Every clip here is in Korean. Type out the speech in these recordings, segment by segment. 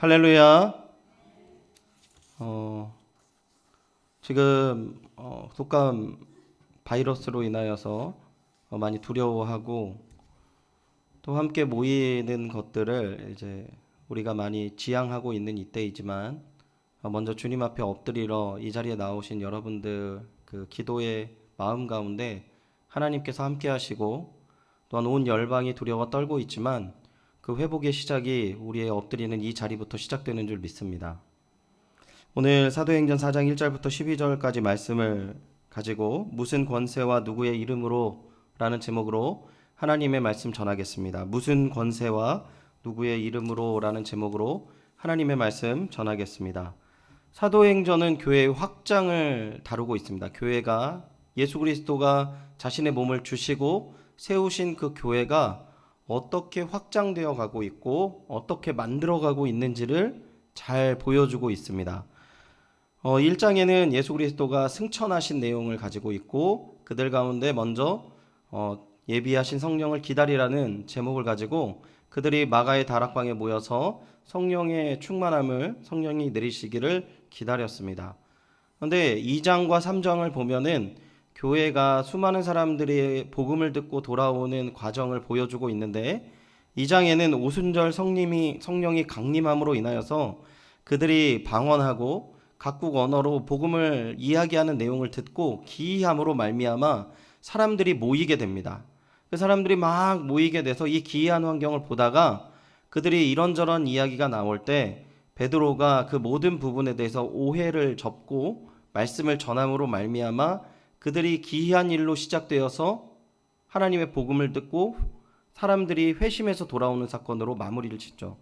할렐루야. 지금 독감 바이러스로 인하여서 많이 두려워하고 또 함께 모이는 것들을 이제 우리가 많이 지향하고 있는 이때이지만 먼저 주님 앞에 엎드리러 이 자리에 나오신 여러분들 그 기도의 마음 가운데 하나님께서 함께 하시고 또한 온 열방이 두려워 떨고 있지만 그 회복의 시작이 우리의 엎드리는 이 자리부터 시작되는 줄 믿습니다. 오늘 사도행전 4장 1절부터 12절까지 말씀을 가지고 무슨 권세와 누구의 이름으로 라는 제목으로 하나님의 말씀 전하겠습니다. 무슨 권세와 누구의 이름으로 라는 제목으로 하나님의 말씀 전하겠습니다. 사도행전은 교회의 확장을 다루고 있습니다. 교회가 예수 그리스도가 자신의 몸을 주시고 세우신 그 교회가 어떻게 확장되어 가고 있고 어떻게 만들어가고 있는지를 잘 보여주고 있습니다. 1장에는 예수 그리스도가 승천하신 내용을 가지고 있고 그들 가운데 먼저 예비하신 성령을 기다리라는 제목을 가지고 그들이 마가의 다락방에 모여서 성령의 충만함을 성령이 내리시기를 기다렸습니다. 그런데 2장과 3장을 보면은 교회가 수많은 사람들이 복음을 듣고 돌아오는 과정을 보여주고 있는데 2장에는 오순절 성령이 강림함으로 인하여서 그들이 방언하고 각국 언어로 복음을 이야기하는 내용을 듣고 기이함으로 말미암아 사람들이 모이게 됩니다. 그 사람들이 막 모이게 돼서 이 기이한 환경을 보다가 그들이 이런저런 이야기가 나올 때 베드로가 그 모든 부분에 대해서 오해를 접고 말씀을 전함으로 말미암아 그들이 기이한 일로 시작되어서 하나님의 복음을 듣고 사람들이 회심해서 돌아오는 사건으로 마무리를 짓죠.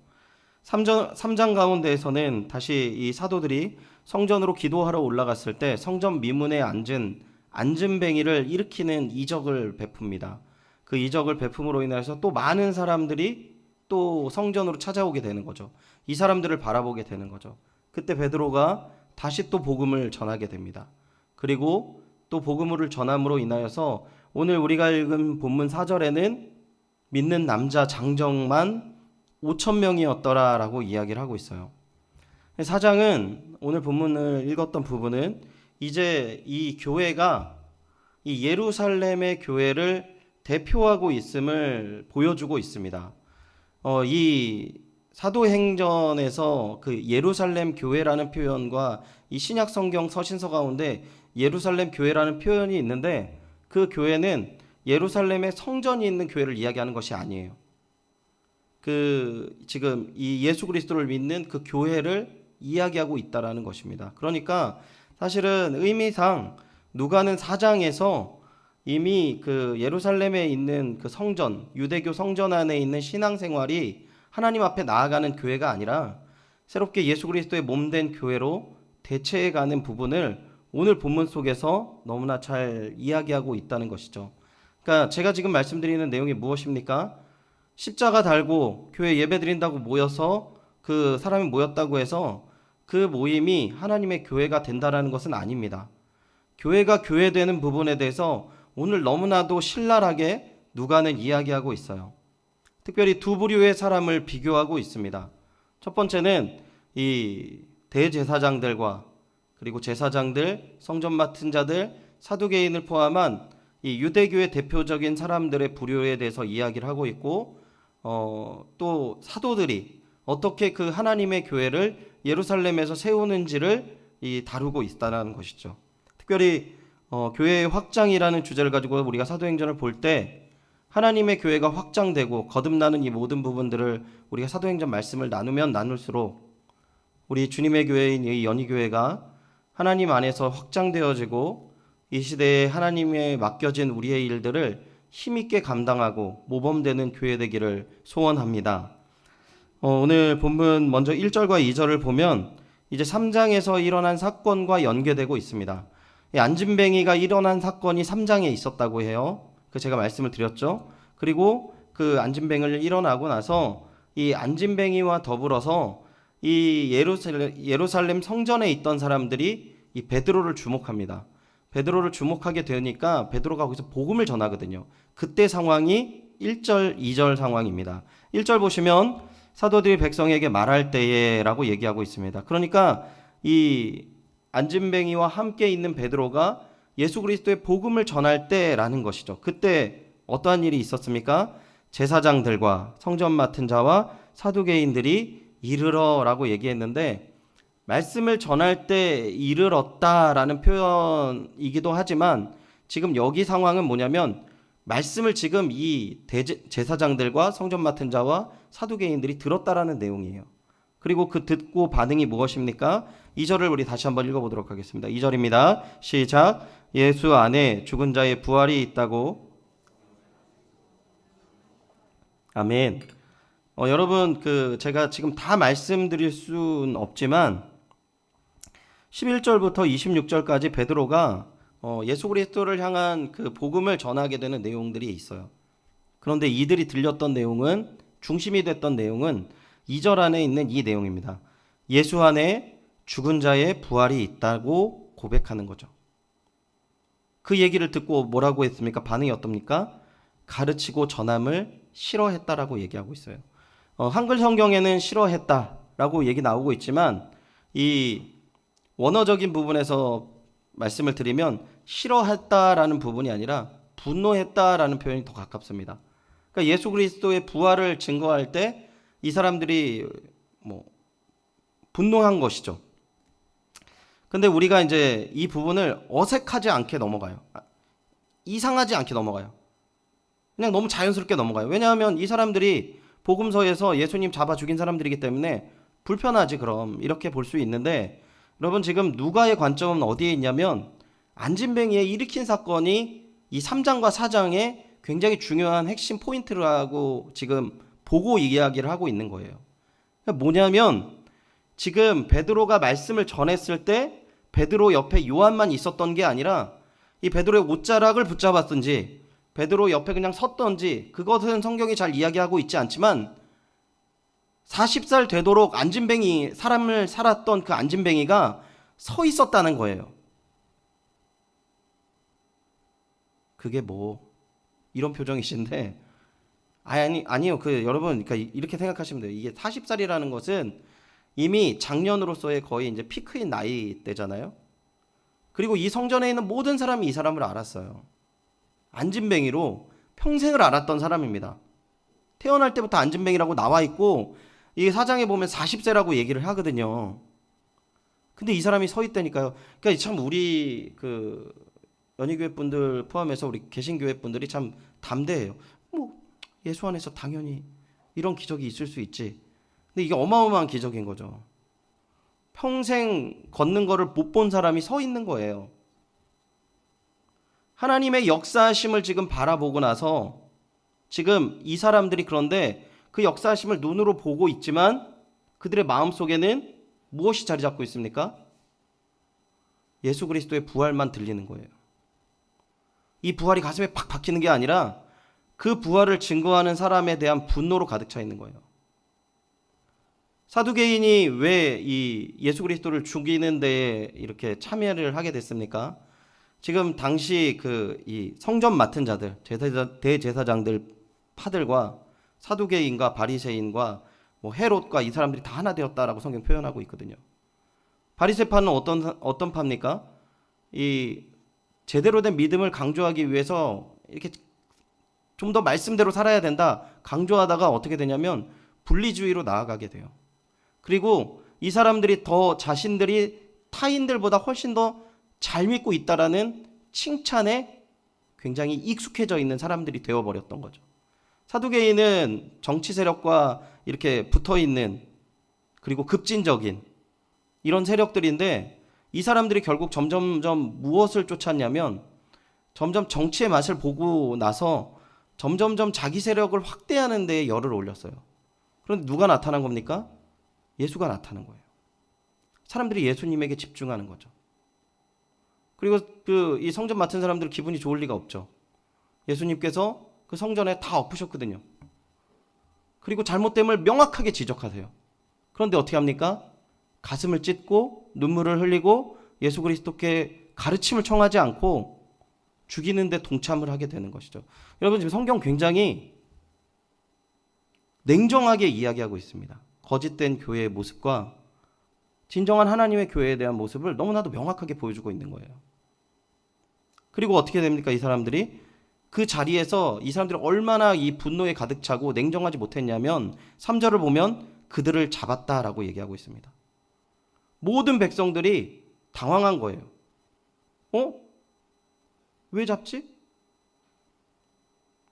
3장 가운데에서는 다시 이 사도들이 성전으로 기도하러 올라갔을 때 성전 미문에 앉은 앉은뱅이를 일으키는 이적을 베풉니다. 그 이적을 베품으로 인해서 또 많은 사람들이 또 성전으로 찾아오게 되는 거죠. 이 사람들을 바라보게 되는 거죠. 그때 베드로가 다시 또 복음을 전하게 됩니다. 그리고 또 복음을 전함으로 인하여서 오늘 우리가 읽은 본문 4절에는 믿는 남자 장정만 5,000명이었더라 라고 이야기를 하고 있어요. 4장은 오늘 본문을 읽었던 부분은 이제 이 교회가 이 예루살렘의 교회를 대표하고 있음을 보여주고 있습니다. 이 사도행전에서 그 예루살렘 교회라는 표현과 이 신약 성경 서신서 가운데 예루살렘 교회라는 표현이 있는데 그 교회는 예루살렘에 성전이 있는 교회를 이야기하는 것이 아니에요. 지금 이 예수 그리스도를 믿는 그 교회를 이야기하고 있다라는 것입니다. 그러니까 사실은 의미상 누가는 4장에서 이미 그 예루살렘에 있는 그 성전, 유대교 성전 안에 있는 신앙생활이 하나님 앞에 나아가는 교회가 아니라 새롭게 예수 그리스도의 몸된 교회로 대체해가는 부분을 오늘 본문 속에서 너무나 잘 이야기하고 있다는 것이죠. 그러니까 제가 지금 말씀드리는 내용이 무엇입니까? 십자가 달고 교회 예배 드린다고 모여서 그 사람이 모였다고 해서 그 모임이 하나님의 교회가 된다라는 것은 아닙니다. 교회가 교회되는 부분에 대해서 오늘 너무나도 신랄하게 누가는 이야기하고 있어요. 특별히 두 부류의 사람을 비교하고 있습니다. 첫 번째는 이 대제사장들과 그리고 제사장들, 성전 맡은 자들, 사두개인을 포함한 이 유대교의 대표적인 사람들의 부류에 대해서 이야기를 하고 있고 또 사도들이 어떻게 그 하나님의 교회를 예루살렘에서 세우는지를 다루고 있다는 것이죠. 특별히 교회의 확장이라는 주제를 가지고 우리가 사도행전을 볼 때 하나님의 교회가 확장되고 거듭나는 이 모든 부분들을 우리가 사도행전 말씀을 나누면 나눌수록 우리 주님의 교회인 이 연희교회가 하나님 안에서 확장되어지고 이 시대에 하나님에 맡겨진 우리의 일들을 힘있게 감당하고 모범되는 교회 되기를 소원합니다. 오늘 본문 먼저 1절과 2절을 보면 이제 3장에서 일어난 사건과 연계되고 있습니다. 앉은뱅이가 일어난 사건이 3장에 있었다고 해요. 그 제가 말씀을 드렸죠. 그리고 그 앉은뱅이를 일어나고 나서 이 앉은뱅이와 더불어서 이 예루살렘 성전에 있던 사람들이 이 베드로를 주목합니다. 베드로를 주목하게 되니까 베드로가 거기서 복음을 전하거든요. 그때 상황이 1절, 2절 상황입니다. 1절 보시면 사도들이 백성에게 말할 때에라고 얘기하고 있습니다. 그러니까 이 안진뱅이와 함께 있는 베드로가 예수 그리스도의 복음을 전할 때라는 것이죠. 그때 어떠한 일이 있었습니까? 제사장들과 성전 맡은 자와 사두개인들이 이르러라고 얘기했는데, 말씀을 전할 때 이르렀다라는 표현이기도 하지만 지금 여기 상황은 뭐냐면 말씀을 지금 이 제사장들과 성전 맡은 자와 사두개인들이 들었다라는 내용이에요. 그리고 그 듣고 반응이 무엇입니까? 2절을 우리 다시 한번 읽어보도록 하겠습니다. 2절입니다. 시작. 예수 안에 죽은 자의 부활이 있다고. 아멘. 여러분, 제가 지금 다 말씀드릴 수는 없지만 11절부터 26절까지 베드로가 예수 그리스도를 향한 그 복음을 전하게 되는 내용들이 있어요. 그런데 이들이 들렸던 내용은, 중심이 됐던 내용은 2절 안에 있는 이 내용입니다. 예수 안에 죽은 자의 부활이 있다고 고백하는 거죠. 그 얘기를 듣고 뭐라고 했습니까? 반응이 어떻습니까? 가르치고 전함을 싫어했다라고 얘기하고 있어요. 한글 성경에는 싫어했다라고 얘기 나오고 있지만 이 원어적인 부분에서 말씀을 드리면 싫어했다라는 부분이 아니라 분노했다라는 표현이 더 가깝습니다. 그러니까 예수 그리스도의 부활을 증거할 때 이 사람들이 분노한 것이죠. 근데 우리가 이제 이 부분을 어색하지 않게 넘어가요. 이상하지 않게 넘어가요. 그냥 너무 자연스럽게 넘어가요. 왜냐하면 이 사람들이 복음서에서 예수님 잡아 죽인 사람들이기 때문에 불편하지 그럼 이렇게 볼 수 있는데, 여러분 지금 누가의 관점은 어디에 있냐면 안진뱅이에 일으킨 사건이 이 3장과 4장의 굉장히 중요한 핵심 포인트라고 지금 보고 이야기를 하고 있는 거예요. 뭐냐면 지금 베드로가 말씀을 전했을 때 베드로 옆에 요한만 있었던 게 아니라 이 베드로의 옷자락을 붙잡았든지 베드로 옆에 그냥 섰던지 그것은 성경이 잘 이야기하고 있지 않지만 40살 되도록 안진뱅이 사람을 살았던 그 안진뱅이가 서 있었다는 거예요. 그게 이런 표정이신데 아니요. 여러분 그러니까 이렇게 생각하시면 돼요. 이게 40살이라는 것은 이미 장년으로서의 거의 이제 피크인 나이 때잖아요. 그리고 이 성전에 있는 모든 사람이 이 사람을 알았어요. 안진뱅이로 평생을 알았던 사람입니다. 태어날 때부터 안진뱅이라고 나와 있고 이 사장에 보면 40세라고 얘기를 하거든요. 근데 이 사람이 서 있다니까요. 그러니까 참 우리 연희교회 분들 포함해서 우리 개신교회 분들이 참 담대해요. 예수 안에서 당연히 이런 기적이 있을 수 있지. 근데 이게 어마어마한 기적인 거죠. 평생 걷는 거를 못 본 사람이 서 있는 거예요. 하나님의 역사하심을 지금 바라보고 나서 지금 이 사람들이 그런데 그 역사하심을 눈으로 보고 있지만 그들의 마음속에는 무엇이 자리 잡고 있습니까? 예수 그리스도의 부활만 들리는 거예요. 이 부활이 가슴에 팍 박히는 게 아니라 그 부활을 증거하는 사람에 대한 분노로 가득 차 있는 거예요. 사두개인이 왜 이 예수 그리스도를 죽이는 데에 이렇게 참여를 하게 됐습니까? 지금 당시 이 성전 맡은 자들, 대제사장들 파들과 사두개인과 바리새인과 헤롯과 이 사람들이 다 하나 되었다라고 성경 표현하고 있거든요. 바리새파는 어떤 파입니까? 이 제대로 된 믿음을 강조하기 위해서 이렇게 좀 더 말씀대로 살아야 된다 강조하다가 어떻게 되냐면 분리주의로 나아가게 돼요. 그리고 이 사람들이 더 자신들이 타인들보다 훨씬 더 잘 믿고 있다라는 칭찬에 굉장히 익숙해져 있는 사람들이 되어버렸던 거죠. 사두개인은 정치 세력과 이렇게 붙어있는 그리고 급진적인 이런 세력들인데 이 사람들이 결국 점점점 무엇을 쫓았냐면 점점 정치의 맛을 보고 나서 점점점 자기 세력을 확대하는 데에 열을 올렸어요. 그런데 누가 나타난 겁니까? 예수가 나타난 거예요. 사람들이 예수님에게 집중하는 거죠. 그리고 이 성전 맡은 사람들 기분이 좋을 리가 없죠. 예수님께서 그 성전에 다 엎으셨거든요. 그리고 잘못됨을 명확하게 지적하세요. 그런데 어떻게 합니까? 가슴을 찢고 눈물을 흘리고 예수 그리스도께 가르침을 청하지 않고 죽이는 데 동참을 하게 되는 것이죠. 여러분 지금 성경 굉장히 냉정하게 이야기하고 있습니다. 거짓된 교회의 모습과 진정한 하나님의 교회에 대한 모습을 너무나도 명확하게 보여주고 있는 거예요. 그리고 어떻게 됩니까? 이 사람들이 그 자리에서 이 사람들이 얼마나 이 분노에 가득 차고 냉정하지 못했냐면 3절을 보면 그들을 잡았다라고 얘기하고 있습니다. 모든 백성들이 당황한 거예요. 왜 잡지?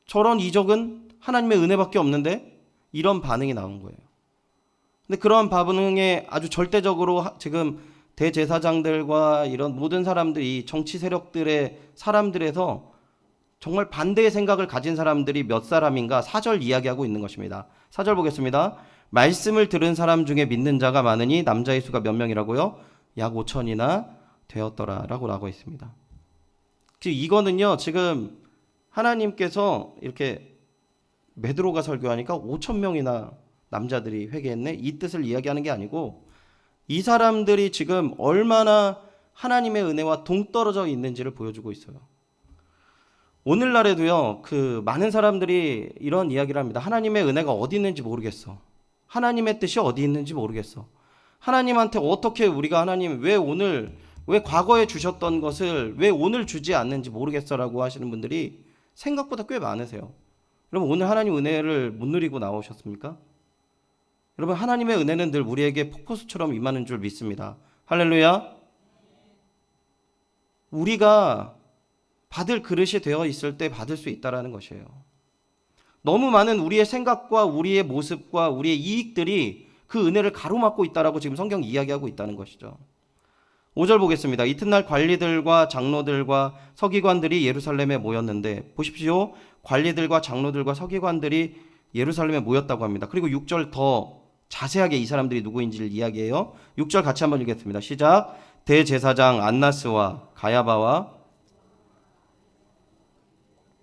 저런 이적은 하나님의 은혜밖에 없는데 이런 반응이 나온 거예요. 근데 그러한 반응에 아주 절대적으로 지금 대제사장들과 이런 모든 사람들이 정치 세력들의 사람들에서 정말 반대의 생각을 가진 사람들이 몇 사람인가 4절 이야기하고 있는 것입니다. 4절 보겠습니다. 말씀을 들은 사람 중에 믿는 자가 많으니 남자의 수가 몇 명이라고요? 약 5천이나 되었더라 라고 나오고 있습니다. 이거는요, 지금 하나님께서 이렇게 베드로가 설교하니까 5천 명이나 남자들이 회개했네, 이 뜻을 이야기하는 게 아니고 이 사람들이 지금 얼마나 하나님의 은혜와 동떨어져 있는지를 보여주고 있어요. 오늘날에도요, 많은 사람들이 이런 이야기를 합니다. 하나님의 은혜가 어디 있는지 모르겠어. 하나님의 뜻이 어디 있는지 모르겠어. 하나님한테 어떻게 우리가 하나님 왜 과거에 주셨던 것을 왜 오늘 주지 않는지 모르겠어라고 하시는 분들이 생각보다 꽤 많으세요. 여러분, 오늘 하나님 은혜를 못 누리고 나오셨습니까? 여러분, 하나님의 은혜는 늘 우리에게 폭포수처럼 임하는 줄 믿습니다. 할렐루야. 우리가 받을 그릇이 되어 있을 때 받을 수 있다라는 것이에요. 너무 많은 우리의 생각과 우리의 모습과 우리의 이익들이 그 은혜를 가로막고 있다라고 지금 성경이 이야기하고 있다는 것이죠. 5절 보겠습니다. 이튿날 관리들과 장로들과 서기관들이 예루살렘에 모였는데, 보십시오. 관리들과 장로들과 서기관들이 예루살렘에 모였다고 합니다. 그리고 6절 더 자세하게 이 사람들이 누구인지를 이야기해요. 6절 같이 한번 읽겠습니다. 시작. 대제사장 안나스와 가야바와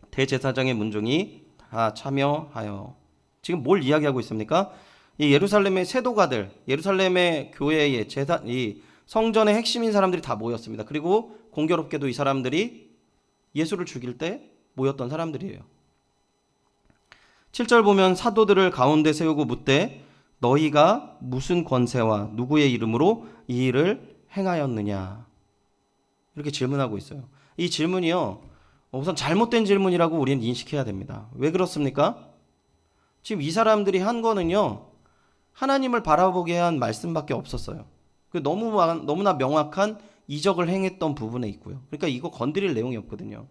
대제사장의 문중이 다 참여하여. 지금 뭘 이야기하고 있습니까? 이 예루살렘의 세도가들, 예루살렘의 교회의 이 성전의 핵심인 사람들이 다 모였습니다. 그리고 공교롭게도 이 사람들이 예수를 죽일 때 모였던 사람들이에요. 7절 보면 사도들을 가운데 세우고 묻되 너희가 무슨 권세와 누구의 이름으로 이 일을 행하였느냐, 이렇게 질문하고 있어요. 이 질문이요, 우선 잘못된 질문이라고 우리는 인식해야 됩니다. 왜 그렇습니까? 지금 이 사람들이 한 거는요, 하나님을 바라보게 한 말씀밖에 없었어요. 너무나 명확한 이적을 행했던 부분에 있고요. 그러니까 이거 건드릴 내용이 없거든요.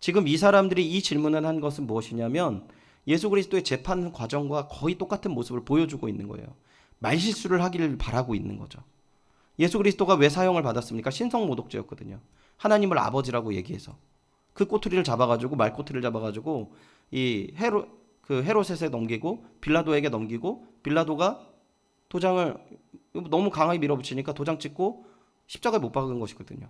지금 이 사람들이 이 질문을 한 것은 무엇이냐면 예수 그리스도의 재판 과정과 거의 똑같은 모습을 보여주고 있는 거예요. 말실수를 하기를 바라고 있는 거죠. 예수 그리스도가 왜 사형을 받았습니까? 신성모독죄였거든요. 하나님을 아버지라고 얘기해서 그 꼬투리를 잡아가지고, 말꼬투리를 잡아가지고 이 헤롯에 넘기고 빌라도에게 넘기고, 빌라도가 도장을 너무 강하게 밀어붙이니까 도장 찍고 십자가에 못 박은 것이거든요.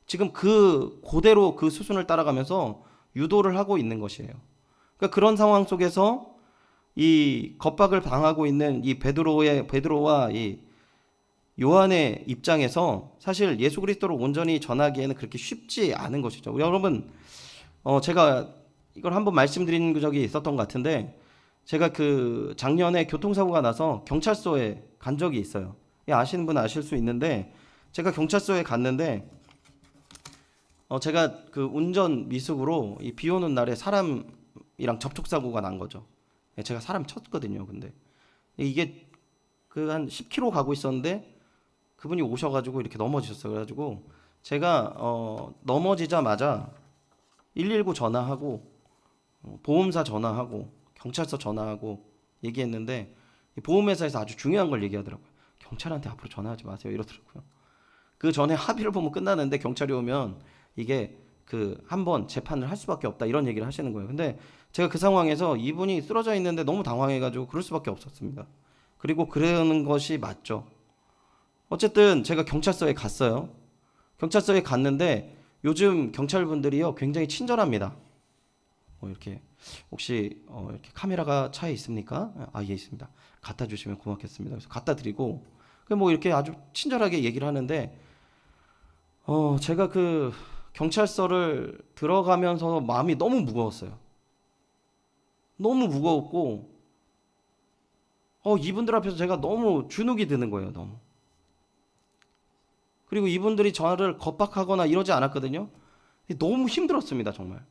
지금 그대로 그 수순을 따라가면서 유도를 하고 있는 것이에요. 그러니까 그런 상황 속에서 이 겁박을 당하고 있는 이 베드로와 이 요한의 입장에서 사실 예수 교리스도를 온전히 전하기에는 그렇게 쉽지 않은 것이죠. 여러분, 제가 이걸 한번 말씀드린 적이 있었던 것 같은데, 제가 작년에 교통사고가 나서 경찰서에 간 적이 있어요. 아시는 분은 아실 수 있는데, 제가 경찰서에 갔는데, 제가 운전 미숙으로 비 오는 날에 사람이랑 접촉사고가 난 거죠. 제가 사람 쳤거든요. 근데 이게 한 10km 가고 있었는데 그분이 오셔가지고 이렇게 넘어지셨어요. 그래가지고 제가 넘어지자마자 119 전화하고 보험사 전화하고 경찰서 전화하고 얘기했는데, 보험회사에서 아주 중요한 걸 얘기하더라고요. 경찰한테 앞으로 전화하지 마세요 이러더라고요. 그 전에 합의를 보면 끝나는데 경찰이 오면 이게 한번 재판을 할 수밖에 없다, 이런 얘기를 하시는 거예요. 근데 제가 그 상황에서 이분이 쓰러져 있는데 너무 당황해가지고 그럴 수밖에 없었습니다. 그리고 그러는 것이 맞죠. 어쨌든 제가 경찰서에 갔어요. 경찰서에 갔는데 요즘 경찰분들이요 굉장히 친절합니다. 이렇게 혹시 이렇게 카메라가 차에 있습니까? 예, 있습니다. 갖다 주시면 고맙겠습니다. 그래서 갖다 드리고 이렇게 아주 친절하게 얘기를 하는데, 제가 경찰서를 들어가면서 마음이 너무 무거웠어요. 너무 무거웠고 이분들 앞에서 제가 너무 주눅이 드는 거예요. 너무. 그리고 이분들이 저를 겁박하거나 이러지 않았거든요. 너무 힘들었습니다. 정말.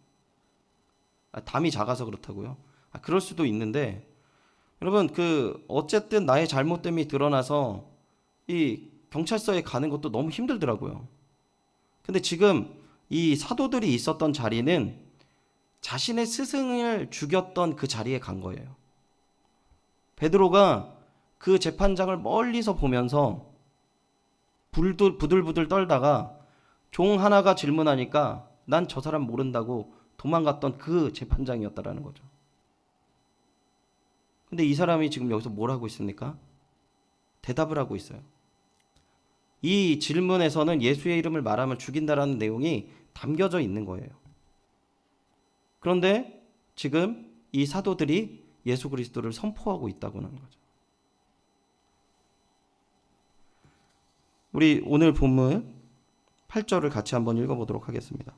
담이 작아서 그렇다고요? 그럴 수도 있는데 여러분 어쨌든 나의 잘못됨이 드러나서 이 경찰서에 가는 것도 너무 힘들더라고요. 근데 지금 이 사도들이 있었던 자리는 자신의 스승을 죽였던 그 자리에 간 거예요. 베드로가 그 재판장을 멀리서 보면서 부들부들 떨다가 종 하나가 질문하니까 난 저 사람 모른다고 도망갔던 그 재판장이었다라는 거죠. 근데 이 사람이 지금 여기서 뭘 하고 있습니까? 대답을 하고 있어요. 이 질문에서는 예수의 이름을 말하면 죽인다라는 내용이 담겨져 있는 거예요. 그런데 지금 이 사도들이 예수 그리스도를 선포하고 있다고 하는 거죠. 우리 오늘 본문 8절을 같이 한번 읽어보도록 하겠습니다.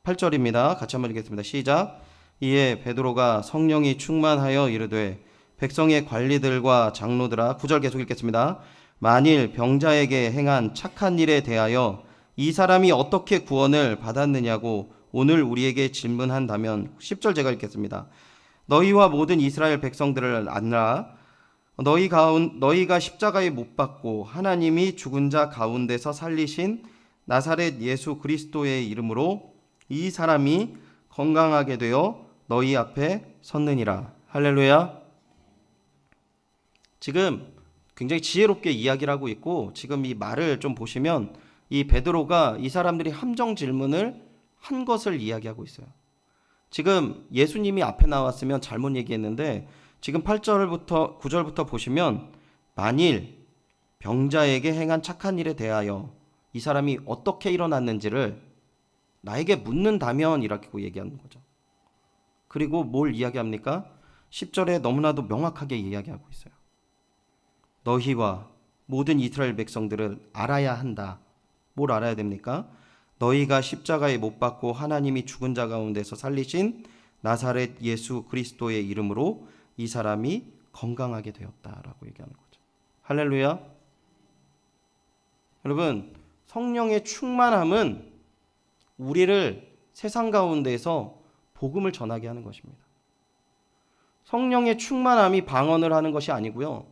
8절입니다. 같이 한번 읽겠습니다. 시작. 이에 베드로가 성령이 충만하여 이르되 백성의 관리들과 장로들아, 9절 계속 읽겠습니다. 만일 병자에게 행한 착한 일에 대하여 이 사람이 어떻게 구원을 받았느냐고 오늘 우리에게 질문한다면, 10절 제가 읽겠습니다. 너희와 모든 이스라엘 백성들을 안라. 너희가 십자가에 못 박고 하나님이 죽은 자 가운데서 살리신 나사렛 예수 그리스도의 이름으로 이 사람이 건강하게 되어 너희 앞에 섰느니라. 할렐루야. 지금 굉장히 지혜롭게 이야기를 하고 있고, 지금 이 말을 좀 보시면 이 베드로가 이 사람들이 함정 질문을 한 것을 이야기하고 있어요. 지금 예수님이 앞에 나왔으면 잘못 얘기했는데 지금 8절부터 9절부터 보시면 만일 병자에게 행한 착한 일에 대하여 이 사람이 어떻게 일어났는지를 나에게 묻는다면 이라고 얘기하는 거죠. 그리고 뭘 이야기합니까? 10절에 너무나도 명확하게 이야기하고 있어요. 너희와 모든 이스라엘 백성들을 알아야 한다. 뭘 알아야 됩니까? 너희가 십자가에 못 박고 하나님이 죽은 자 가운데서 살리신 나사렛 예수 그리스도의 이름으로 이 사람이 건강하게 되었다라고 얘기하는 거죠. 할렐루야. 여러분, 성령의 충만함은 우리를 세상 가운데에서 복음을 전하게 하는 것입니다. 성령의 충만함이 방언을 하는 것이 아니고요.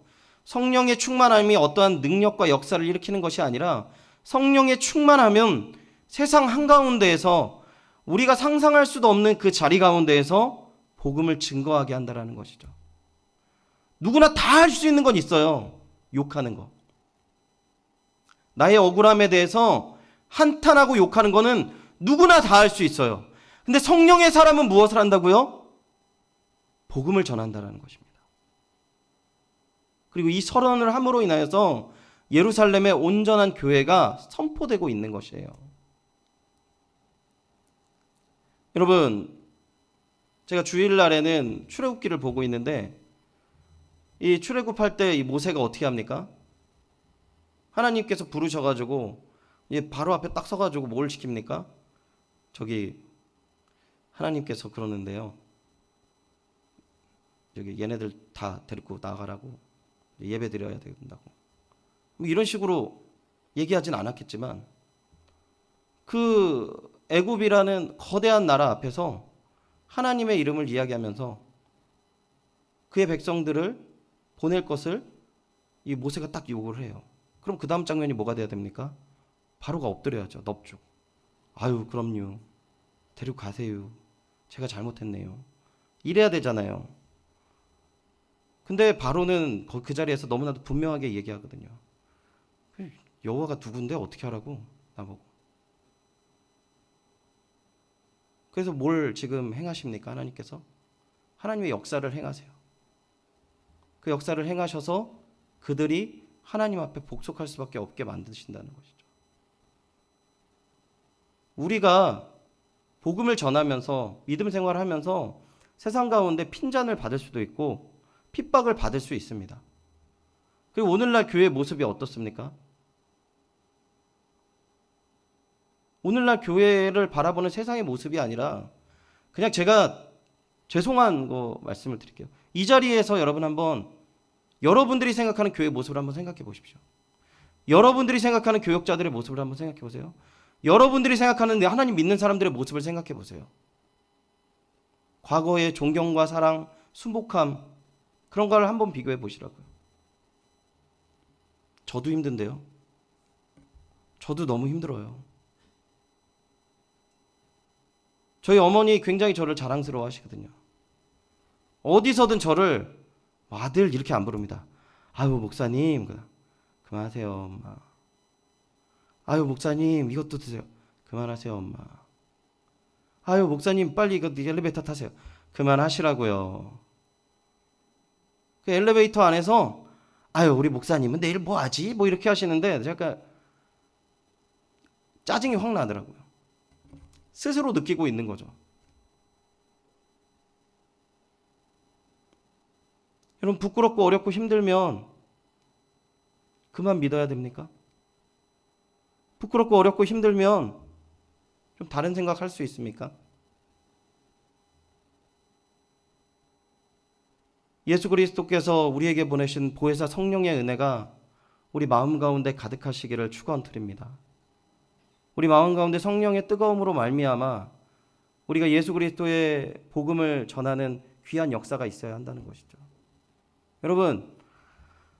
성령의 충만함이 어떠한 능력과 역사를 일으키는 것이 아니라 성령의 충만하면 세상 한가운데에서 우리가 상상할 수도 없는 그 자리 가운데에서 복음을 증거하게 한다는 것이죠. 누구나 다 할 수 있는 건 있어요. 욕하는 거. 나의 억울함에 대해서 한탄하고 욕하는 거는 누구나 다 할 수 있어요. 근데 성령의 사람은 무엇을 한다고요? 복음을 전한다는 것입니다. 그리고 이 선언을 함으로 인하여서 예루살렘의 온전한 교회가 선포되고 있는 것이에요. 여러분, 제가 주일날에는 출애굽기를 보고 있는데 이 출애굽할 때 이 모세가 어떻게 합니까? 하나님께서 부르셔가지고 바로 앞에 딱 서가지고 뭘 시킵니까? 저기 하나님께서 그러는데요. 여기 얘네들 다 데리고 나가라고, 예배 드려야 된다고. 이런 식으로 얘기하진 않았겠지만 그 애굽이라는 거대한 나라 앞에서 하나님의 이름을 이야기하면서 그의 백성들을 보낼 것을 이 모세가 딱 요구를 해요. 그럼 그 다음 장면이 뭐가 돼야 됩니까? 바로가 엎드려야죠. 넙죽. 아유, 그럼요. 데려가세요. 제가 잘못했네요. 이래야 되잖아요. 근데 바로는 그 자리에서 너무나도 분명하게 얘기하거든요. 여호와가 누군데 어떻게 하라고 나보고. 그래서 뭘 지금 행하십니까? 하나님께서 하나님의 역사를 행하세요. 그 역사를 행하셔서 그들이 하나님 앞에 복속할 수밖에 없게 만드신다는 것이죠. 우리가 복음을 전하면서 믿음 생활을 하면서 세상 가운데 핀잔을 받을 수도 있고 핍박을 받을 수 있습니다. 그리고 오늘날 교회의 모습이 어떻습니까? 오늘날 교회를 바라보는 세상의 모습이 아니라 그냥 제가 죄송한 거 말씀을 드릴게요. 이 자리에서 여러분 한번 여러분들이 생각하는 교회 모습을 한번 생각해 보십시오. 여러분들이 생각하는 교역자들의 모습을 한번 생각해 보세요. 여러분들이 생각하는 하나님 믿는 사람들의 모습을 생각해 보세요. 과거의 존경과 사랑, 순복함 그런 걸 한번 비교해 보시라고요. 저도 힘든데요. 저도 너무 힘들어요. 저희 어머니 굉장히 저를 자랑스러워 하시거든요. 어디서든 저를 아들 이렇게 안 부릅니다. 아유 목사님 그만하세요 엄마. 아유 목사님 이것도 드세요. 그만하세요 엄마. 아유 목사님 빨리 이거 엘리베이터 타세요. 그만하시라고요. 그 엘리베이터 안에서 아유 우리 목사님은 내일 뭐 하지? 뭐 이렇게 하시는데 제가 짜증이 확 나더라고요. 스스로 느끼고 있는 거죠. 여러분 부끄럽고 어렵고 힘들면 그만 믿어야 됩니까? 부끄럽고 어렵고 힘들면 좀 다른 생각할 수 있습니까? 예수 그리스도께서 우리에게 보내신 보혜사 성령의 은혜가 우리 마음 가운데 가득하시기를 축원드립니다. 우리 마음 가운데 성령의 뜨거움으로 말미암아 우리가 예수 그리스도의 복음을 전하는 귀한 역사가 있어야 한다는 것이죠. 여러분,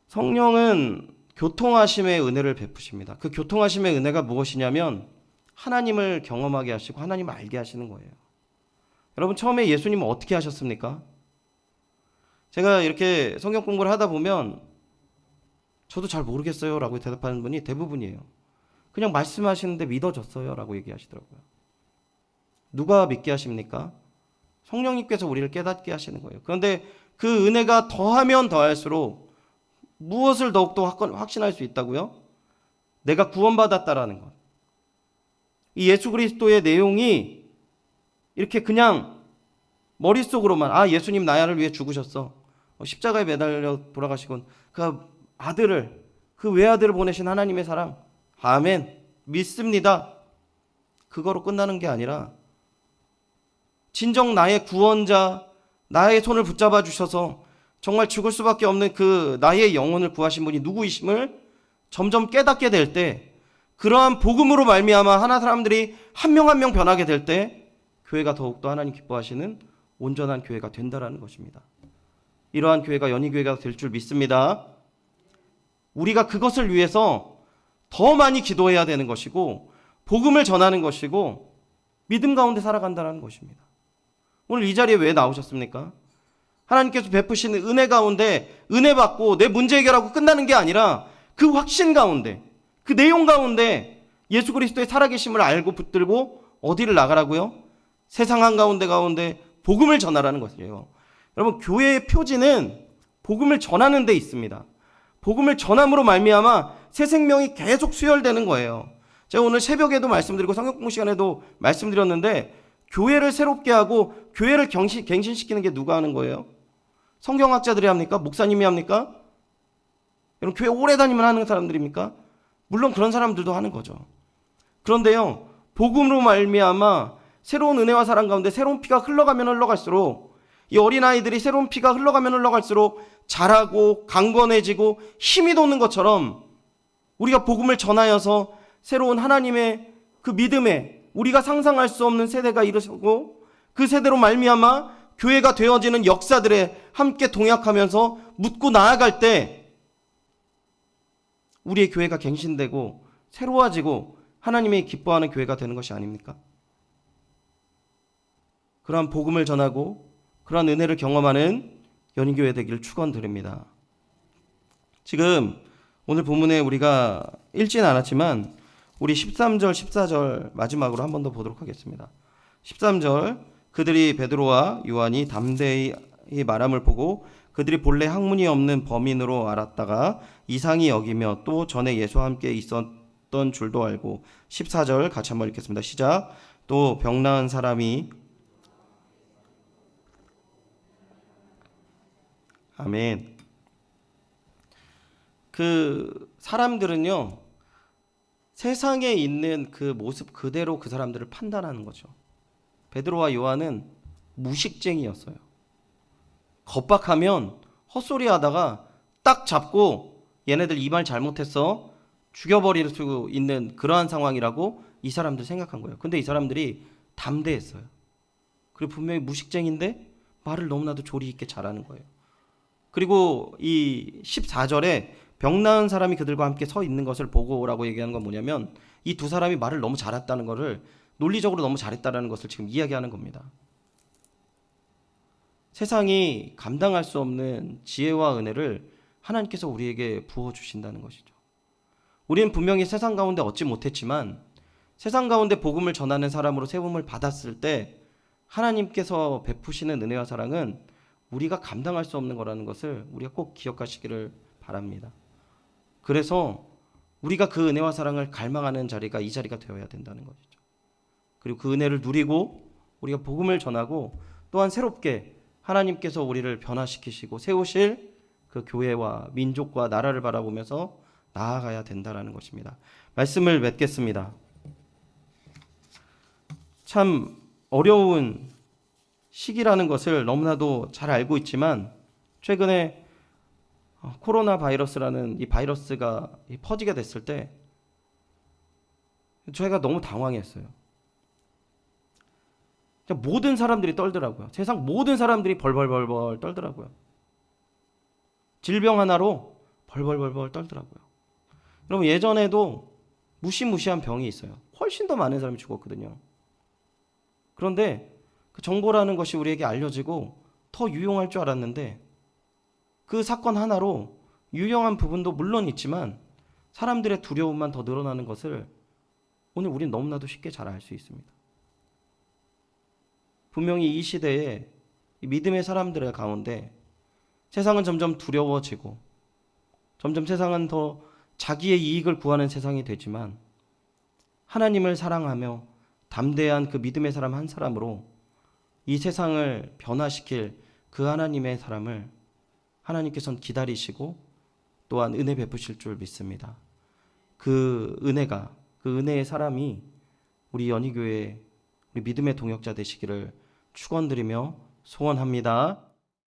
성령은 교통하심의 은혜를 베푸십니다. 그 교통하심의 은혜가 무엇이냐면 하나님을 경험하게 하시고 하나님을 알게 하시는 거예요. 여러분 처음에 예수님은 어떻게 하셨습니까? 제가 이렇게 성경 공부를 하다 보면 저도 잘 모르겠어요 라고 대답하는 분이 대부분이에요. 그냥 말씀하시는데 믿어졌어요 라고 얘기하시더라고요. 누가 믿게 하십니까? 성령님께서 우리를 깨닫게 하시는 거예요. 그런데 그 은혜가 더하면 더할수록 무엇을 더욱더 확신할 수 있다고요? 내가 구원받았다라는 것. 이 예수 그리스도의 내용이 이렇게 그냥 머릿속으로만 예수님 나를 위해 죽으셨어. 십자가에 매달려 돌아가시곤 그 아들을 그 외아들을 보내신 하나님의 사랑 아멘 믿습니다. 그거로 끝나는 게 아니라 진정 나의 구원자 나의 손을 붙잡아 주셔서 정말 죽을 수밖에 없는 그 나의 영혼을 구하신 분이 누구이심을 점점 깨닫게 될 때 그러한 복음으로 말미암아 하나 사람들이 한 명 한 명 변하게 될 때 교회가 더욱더 하나님 기뻐하시는 온전한 교회가 된다라는 것입니다. 이러한 교회가 연희교회가 될 줄 믿습니다. 우리가 그것을 위해서 더 많이 기도해야 되는 것이고 복음을 전하는 것이고 믿음 가운데 살아간다는 것입니다. 오늘 이 자리에 왜 나오셨습니까? 하나님께서 베푸시는 은혜 가운데 은혜 받고 내 문제 해결하고 끝나는 게 아니라 그 확신 가운데 그 내용 가운데 예수 그리스도의 살아계심을 알고 붙들고 어디를 나가라고요? 세상 한가운데 복음을 전하라는 것이에요. 여러분 교회의 표지는 복음을 전하는 데 있습니다. 복음을 전함으로 말미암아 새 생명이 계속 수혈되는 거예요. 제가 오늘 새벽에도 말씀드리고 성경공부 시간에도 말씀드렸는데 교회를 새롭게 하고 교회를 갱신시키는 게 누가 하는 거예요? 성경학자들이 합니까? 목사님이 합니까? 여러분 교회 오래 다니면 하는 사람들입니까? 물론 그런 사람들도 하는 거죠. 그런데요 복음으로 말미암아 새로운 은혜와 사랑 가운데 새로운 피가 흘러가면 흘러갈수록 이 어린아이들이 새로운 피가 흘러가면 흘러갈수록 자라고 강건해지고 힘이 돋는 것처럼 우리가 복음을 전하여서 새로운 하나님의 그 믿음에 우리가 상상할 수 없는 세대가 일어서고 그 세대로 말미암아 교회가 되어지는 역사들에 함께 동역하면서 묻고 나아갈 때 우리의 교회가 갱신되고 새로워지고 하나님이 기뻐하는 교회가 되는 것이 아닙니까? 그러한 복음을 전하고 그러한 은혜를 경험하는 연희교회 되기를 축원드립니다. 지금 오늘 본문에 우리가 읽지는 않았지만 우리 13절 14절 마지막으로 한 번 더 보도록 하겠습니다. 13절 그들이 베드로와 요한이 담대히 말함을 보고 그들이 본래 학문이 없는 범인으로 알았다가 이상히 여기며 또 전에 예수와 함께 있었던 줄도 알고 14절 같이 한번 읽겠습니다. 시작. 또 병 나은 사람이 아멘. 그 사람들은요 세상에 있는 그 모습 그대로 그 사람들을 판단하는 거죠. 베드로와 요한은 무식쟁이였어요. 겁박하면 헛소리 하다가 딱 잡고 얘네들 이 말 잘못했어 죽여버릴 수 있는 그러한 상황이라고 이 사람들 생각한 거예요. 근데 이 사람들이 담대했어요. 그리고 분명히 무식쟁인데 말을 너무나도 조리 있게 잘하는 거예요. 그리고 이 14절에 병 나은 사람이 그들과 함께 서 있는 것을 보고라고 얘기하는 건 뭐냐면 이 두 사람이 말을 너무 잘했다는 거를 논리적으로 너무 잘했다는 것을 지금 이야기하는 겁니다. 세상이 감당할 수 없는 지혜와 은혜를 하나님께서 우리에게 부어주신다는 것이죠. 우리는 분명히 세상 가운데 얻지 못했지만 세상 가운데 복음을 전하는 사람으로 세움을 받았을 때 하나님께서 베푸시는 은혜와 사랑은 우리가 감당할 수 없는 거라는 것을 우리가 꼭 기억하시기를 바랍니다. 그래서 우리가 그 은혜와 사랑을 갈망하는 자리가 이 자리가 되어야 된다는 것이죠. 그리고 그 은혜를 누리고 우리가 복음을 전하고 또한 새롭게 하나님께서 우리를 변화시키시고 세우실 그 교회와 민족과 나라를 바라보면서 나아가야 된다는 것입니다. 말씀을 맺겠습니다. 참 어려운 시기라는 것을 너무나도 잘 알고 있지만 최근에 코로나 바이러스라는 이 바이러스가 퍼지게 됐을 때 저희가 너무 당황했어요. 모든 사람들이 떨더라고요. 세상 모든 사람들이 벌벌벌벌 떨더라고요. 질병 하나로 벌벌벌벌 떨더라고요. 여러분 예전에도 무시무시한 병이 있어요. 훨씬 더 많은 사람이 죽었거든요. 그런데 그 정보라는 것이 우리에게 알려지고 더 유용할 줄 알았는데 그 사건 하나로 유용한 부분도 물론 있지만 사람들의 두려움만 더 늘어나는 것을 오늘 우리는 너무나도 쉽게 잘 알 수 있습니다. 분명히 이 시대에 믿음의 사람들의 가운데 세상은 점점 두려워지고 점점 세상은 더 자기의 이익을 구하는 세상이 되지만 하나님을 사랑하며 담대한 그 믿음의 사람 한 사람으로 이 세상을 변화시킬 그 하나님의 사람을 하나님께서는 기다리시고 또한 은혜 베푸실 줄 믿습니다. 그 은혜가 그 은혜의 사람이 우리 연희교회 우리 믿음의 동역자 되시기를 축원드리며 소원합니다.